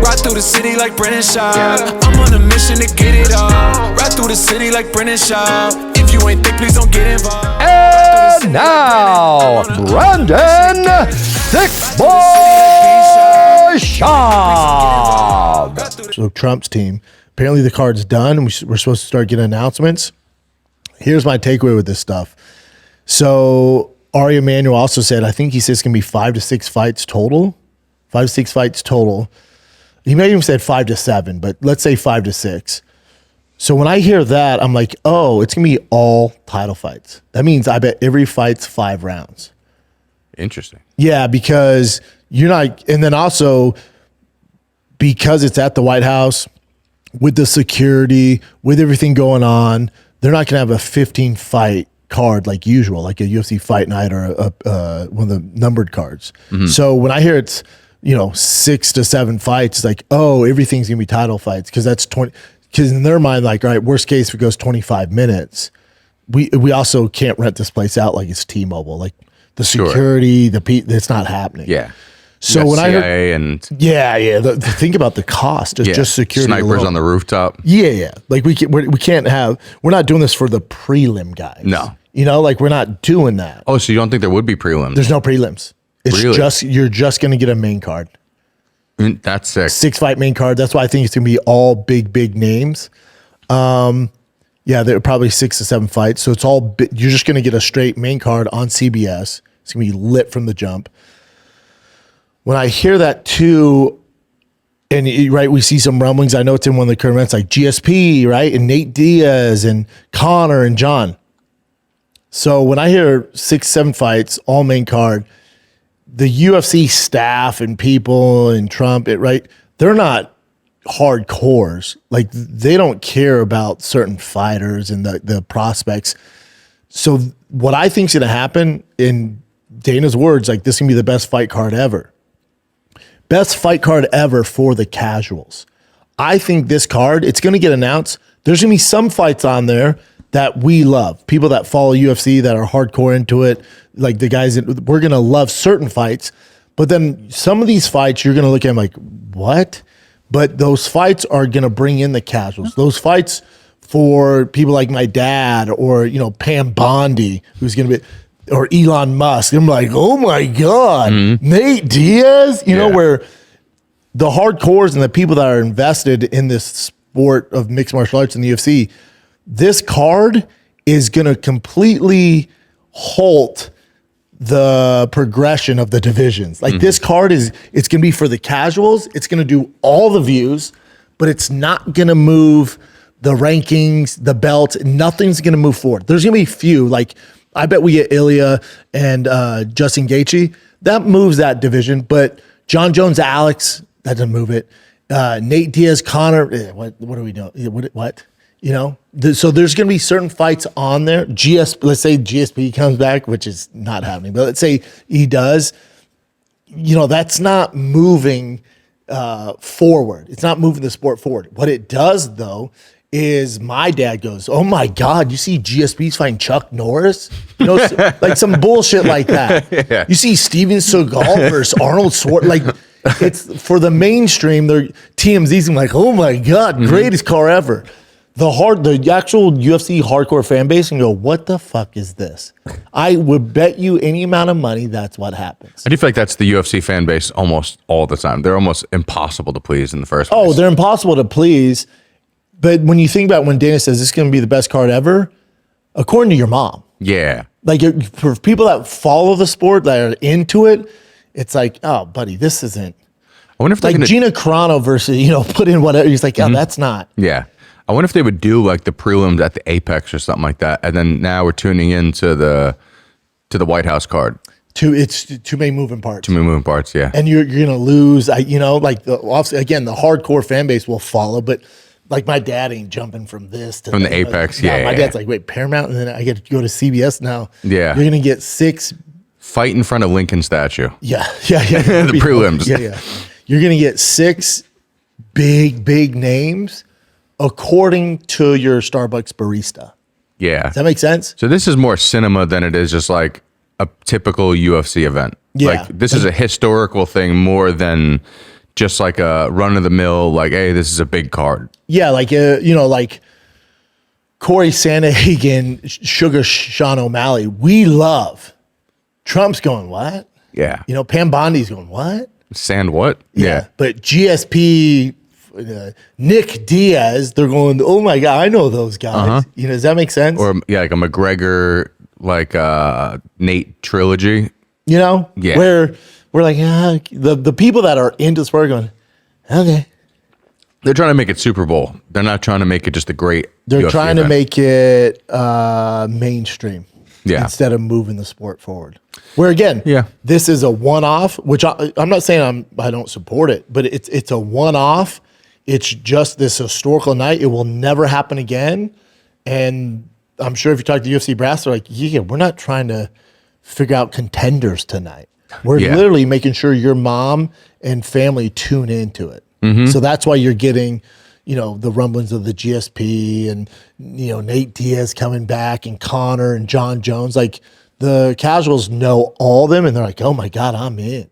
Ride through the city like Brennan Schaub. I'm on a mission to get it all. Ride through the city like Brennan Schaub. If you ain't thick, please don't get involved. And now, Brandon Thick Boy Schaub. So Trump's team, apparently the card's done, and we're supposed to start getting announcements. Here's my takeaway with this stuff. So Ari Emanuel also said, I think he says it's going to be 5 to 6 fights total. 5 to 6 fights total. He may even said 5 to 7, but let's say 5 to 6. So when I hear that, I'm like, oh, it's going to be all title fights. That means I bet every fight's 5 rounds. Interesting. Yeah, because you're not, and then also because it's at the White House with the security, with everything going on, they're not going to have a 15 fight card like usual, like a UFC fight night or one of the numbered cards. Mm-hmm. So when I hear it's, 6 to 7 fights, it's like, oh, everything's going to be title fights because that's 20. Because in their mind, like, all right, worst case, if it goes 25 minutes, we also can't rent this place out like it's T-Mobile. Like the security, it's not happening. Yeah. So when CIA I heard, think about the cost. It's just security. Snipers alone. On the rooftop. Yeah. Like we can't have. We're not doing this for the prelim guys. No. Like we're not doing that. Oh, so you don't think there would be prelims? There's no prelims. It's really? You're just going to get a main card. That's sick. 6 fight main card. That's why I think it's going to be all big names. Yeah, there are probably 6 to 7 fights. So it's all, you're just going to get a straight main card on CBS. It's going to be lit from the jump. When I hear that too, and we see some rumblings. I know it's in one of the current events like GSP, right? And Nate Diaz and Conor and Jon. So when I hear 6, 7 fights, all main card, the UFC staff and people and Trump, they're not hardcores. Like they don't care about certain fighters and the prospects. So what I think is going to happen, in Dana's words, like this is going to be the best fight card ever. Best fight card ever for the casuals. I think this card, it's going to get announced. There's going to be some fights on there that we love. People that follow UFC that are hardcore into it, like the guys that we're going to love certain fights. But then some of these fights, you're going to look at them like, what? But those fights are going to bring in the casuals. Those fights for people like my dad or, Pam Bondi, who's going to be, or Elon Musk. I'm like, oh my God, Nate Diaz, where the hardcores and the people that are invested in this sport of mixed martial arts in the UFC, this card is going to completely halt the progression of the divisions. Like this card it's going to be for the casuals. It's going to do all the views, but it's not going to move the rankings, the belts. Nothing's going to move forward. There's going to be few. Like I bet we get Ilya and Justin Gaethje. That moves that division, but Jon Jones, Alex, that doesn't move it. Nate Diaz, Conor, what are we doing? What? So there's going to be certain fights on there. Let's say GSP comes back, which is not happening, but let's say he does. That's not moving forward. It's not moving the sport forward. What it does, though, is my dad goes, oh my God, you see GSP's fighting Chuck Norris? Like some bullshit like that. Yeah. You see Steven Seagal versus Arnold Schwarzenegger. Like it's for the mainstream, they're TMZ's like, oh my God, greatest car ever. The actual UFC hardcore fan base can go, what the fuck is this? I would bet you any amount of money that's what happens. I do feel like that's the UFC fan base almost all the time. They're almost impossible to please in the first place. Oh, they're impossible to please. But when you think about when Dana says this is going to be the best card ever, according to your mom. Yeah. Like for people that follow the sport, that are into it, it's like, oh, buddy, this isn't. I wonder if like Gina Carano versus, put in whatever. He's like, oh, that's not. Yeah. I wonder if they would do like the prelims at the Apex or something like that, and then now we're tuning into the White House card. It's too many moving parts. Too many moving parts, yeah. And you're gonna lose. Again, the hardcore fan base will follow, but like my dad ain't jumping from this to from the Apex. Like, my dad's like, wait, Paramount, and then I get to go to CBS now. Yeah, you're gonna get 6 fight in front of Lincoln statue. Yeah. The prelims. Yeah. You're gonna get 6 big names. According to your Starbucks barista. Yeah. Does that make sense? So this is more cinema than it is just like a typical UFC event. Yeah. Like this is a historical thing more than just like a run of the mill, like, hey, this is a big card. Yeah, like like Corey Sandhagen, Sugar Sean O'Malley. We love. Trump's going, what? Yeah. Pam Bondi's going, what? Sand what? Yeah. But GSP, Nick Diaz, they're going, oh my God, I know those guys. Does that make sense? Or like a McGregor, like Nate trilogy. Yeah. Where we're like, the people that are into sport are going, okay. They're trying to make it Super Bowl. They're not trying to make it just a great. They're UFC trying to event. make it mainstream. Yeah. Instead of moving the sport forward. Where again, Yeah. this is a one-off, which I'm not saying I don't support it, but it's a one-off. It's just this historical night. It will never happen again. And I'm sure if you talk to UFC brass, they're like, yeah, we're not trying to figure out contenders tonight. We're literally making sure your mom and family tune into it. So that's why you're getting, the rumblings of the GSP and, Nate Diaz coming back and Conor and Jon Jones. Like the casuals know all of them and they're like, oh my God, I'm in.